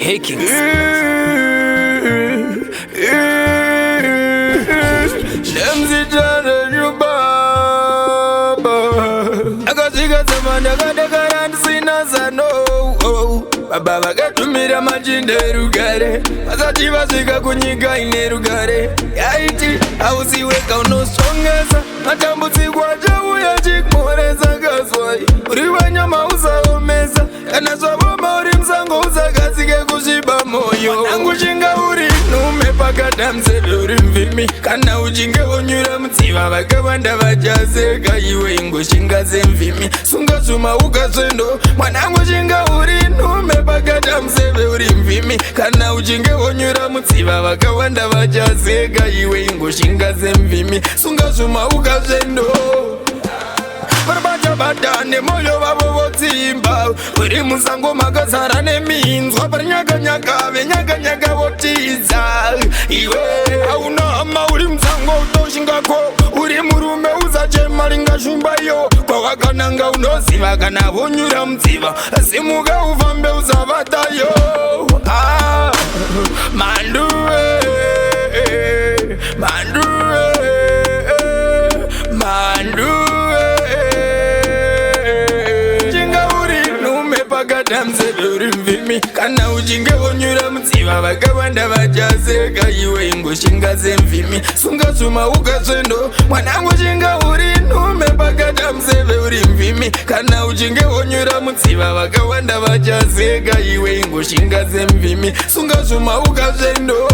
Hakings. Baba vakatumira majinde rugare vasati vasvika kunyika ine rugare yaiti hausiweka unosvongesa matambudziko achauya chikoresa kazwai uri wanyama usaomesa kana zvavoma uri musango usakasike kusviba moyo nangu chinga uri nhume pakata museve uri mvimi kana uchinge wonyura mutsiva vakawanda vachaseka iwe ingoshinga semvimi sunga zvuma ukazvendo mwanangu chinga uri nhume pakata museve uri mvimi kana uchinge wonyura mutsiva vakawanda vachaseka iwe ingoshinga semvimi sunga zvuma ukazvendo varibata nemoyo vavo votsimba uri musango makazara neminzwa parinyakanyaka venyakanyaka votiza iwe hauna hama uri musango utoshingako uri murume uzachema ringashumbayo kwavakananga unoziva kana vonyura mutsiva simuka ufambe uzavatayo manduwe manduwe manduwe mseve uri mvimi kana uchinge wonyura mutsiva vakawanda vachaseka iwe ingoshinga semvimi sunga zvuma ukazvendo mwanangu chinga uri nhume pakata museve uri mvimi kana uchinge wonyura mutsiva vakawanda vachaseka iwe ingoshinga semvimi sunga zvuma ukazvendo